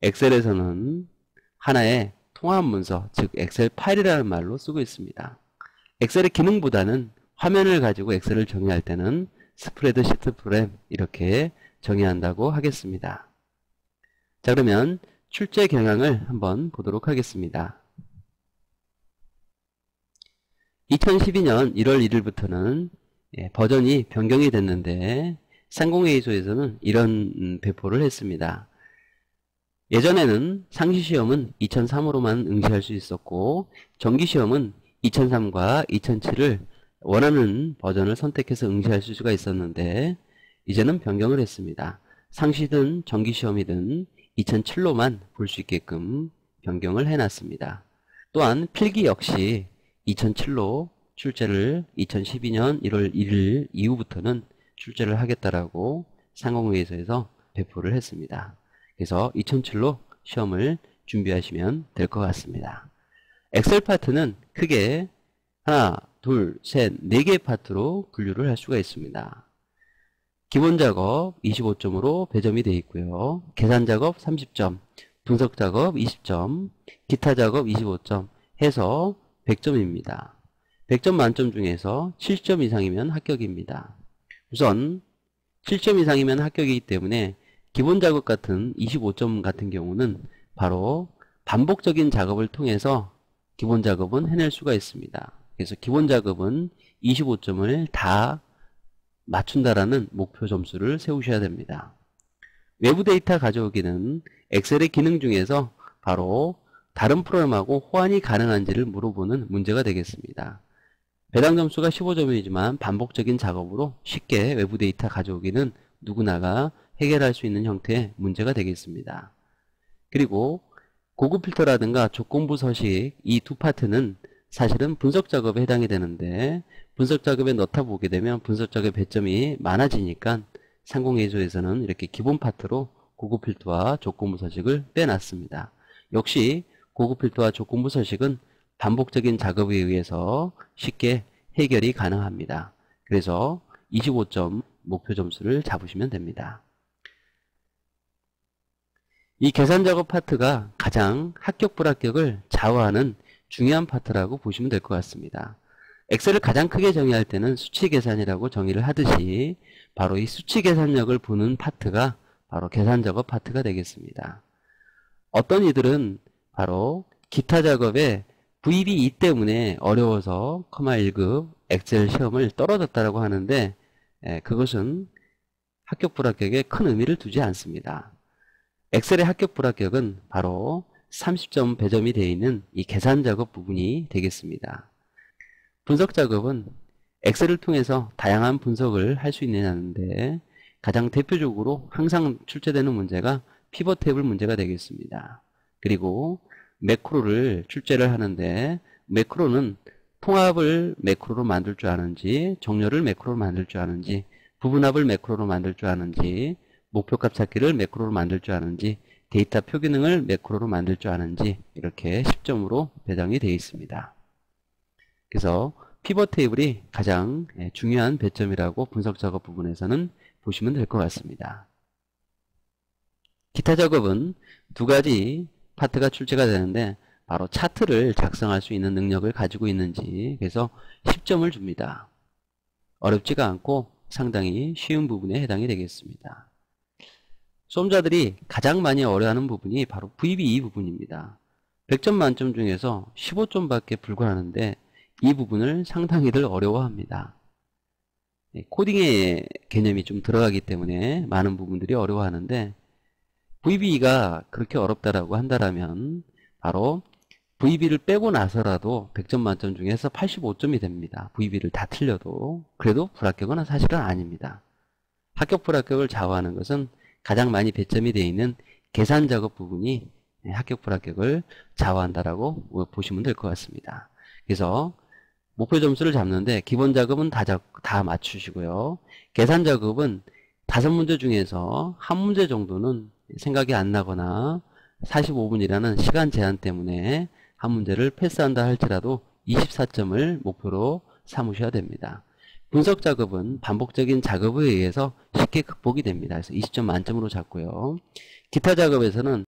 엑셀에서는 하나의 통합 문서, 즉 엑셀 파일이라는 말로 쓰고 있습니다. 엑셀의 기능보다는 화면을 가지고 엑셀을 정의할 때는 스프레드시트 프로그램 이렇게 정의한다고 하겠습니다. 자, 그러면 출제 경향을 한번 보도록 하겠습니다. 2012년 1월 1일부터는 버전이 변경이 됐는데 상공회의소에서는 이런 배포를 했습니다. 예전에는 상시시험은 2003으로만 응시할 수 있었고 정기시험은 2003과 2007을 원하는 버전을 선택해서 응시할 수가 있었는데 이제는 변경을 했습니다. 상시든 정기시험이든 2007로만 볼 수 있게끔 변경을 해놨습니다. 또한 필기 역시 2007로 출제를 2012년 1월 1일 이후부터는 출제를 하겠다라고 상공회의소에서 배포를 했습니다. 그래서 2007로 시험을 준비하시면 될 것 같습니다. 엑셀 파트는 크게 하나, 둘, 셋, 4개의 파트로 분류를 할 수가 있습니다. 기본 작업 25점으로 배점이 되어 있고요. 계산 작업 30점, 분석 작업 20점, 기타 작업 25점 해서 100점입니다. 100점 만점 중에서 70점 이상이면 합격입니다. 우선 7점 이상이면 합격이기 때문에 기본 작업 같은 25점 같은 경우는 바로 반복적인 작업을 통해서 기본 작업은 해낼 수가 있습니다. 그래서 기본 작업은 25점을 다 맞춘다라는 목표 점수를 세우셔야 됩니다. 외부 데이터 가져오기는 엑셀의 기능 중에서 바로 다른 프로그램하고 호환이 가능한지를 물어보는 문제가 되겠습니다. 배당 점수가 15점이지만 반복적인 작업으로 쉽게 외부 데이터 가져오기는 누구나가 해결할 수 있는 형태의 문제가 되겠습니다. 그리고 고급 필터라든가 조건부 서식 이 두 파트는 사실은 분석 작업에 해당이 되는데 분석 작업에 넣다 보게 되면 분석 작업 배점이 많아지니까 상공회의소에서는 이렇게 기본 파트로 고급 필터와 조건부 서식을 빼놨습니다. 역시 고급 필터와 조건부 서식은 반복적인 작업에 의해서 쉽게 해결이 가능합니다. 그래서 25점 목표 점수를 잡으시면 됩니다. 이 계산 작업 파트가 가장 합격 불합격을 좌우하는 중요한 파트라고 보시면 될 것 같습니다. 엑셀을 가장 크게 정의할 때는 수치 계산이라고 정의를 하듯이 바로 이 수치 계산력을 보는 파트가 바로 계산 작업 파트가 되겠습니다. 어떤 이들은 바로 기타 작업에 VB2 때문에 어려워서 커마 1급 엑셀 시험을 떨어졌다고 하는데 그것은 합격 불합격에 큰 의미를 두지 않습니다. 엑셀의 합격 불합격은 바로 30점 배점이 되어 있는 이 계산 작업 부분이 되겠습니다. 분석 작업은 엑셀을 통해서 다양한 분석을 할 수 있느냐인데 가장 대표적으로 항상 출제되는 문제가 피벗 테이블 문제가 되겠습니다. 그리고 매크로를 출제를 하는데 매크로는 통합을 매크로로 만들 줄 아는지 정렬을 매크로로 만들 줄 아는지 부분합을 매크로로 만들 줄 아는지 목표값 찾기를 매크로로 만들 줄 아는지 데이터 표기능을 매크로로 만들 줄 아는지 이렇게 10점으로 배정이 되어 있습니다. 그래서 피벗 테이블이 가장 중요한 배점이라고 분석 작업 부분에서는 보시면 될 것 같습니다. 기타 작업은 두 가지 파트가 출제가 되는데 바로 차트를 작성할 수 있는 능력을 가지고 있는지 그래서 10점을 줍니다. 어렵지가 않고 상당히 쉬운 부분에 해당이 되겠습니다. 수험자들이 가장 많이 어려워하는 부분이 바로 VB2 부분입니다. 100점 만점 중에서 15점밖에 불과하는데 이 부분을 상당히들 어려워합니다. 코딩의 개념이 좀 들어가기 때문에 많은 부분들이 어려워하는데 VB가 그렇게 어렵다라고 한다면 바로 VB를 빼고 나서라도 100점 만점 중에서 85점이 됩니다. VB를 다 틀려도. 그래도 불합격은 사실은 아닙니다. 합격 불합격을 좌우하는 것은 가장 많이 배점이 되어 있는 계산 작업 부분이 합격 불합격을 좌우한다라고 보시면 될 것 같습니다. 그래서 목표 점수를 잡는데 기본 작업은 다 맞추시고요. 계산 작업은 5문제 중에서 한 문제 정도는 생각이 안 나거나 45분이라는 시간 제한 때문에 한 문제를 패스한다 할지라도 24점을 목표로 삼으셔야 됩니다. 분석 작업은 반복적인 작업에 의해서 쉽게 극복이 됩니다. 그래서 20점 만점으로 잡고요. 기타 작업에서는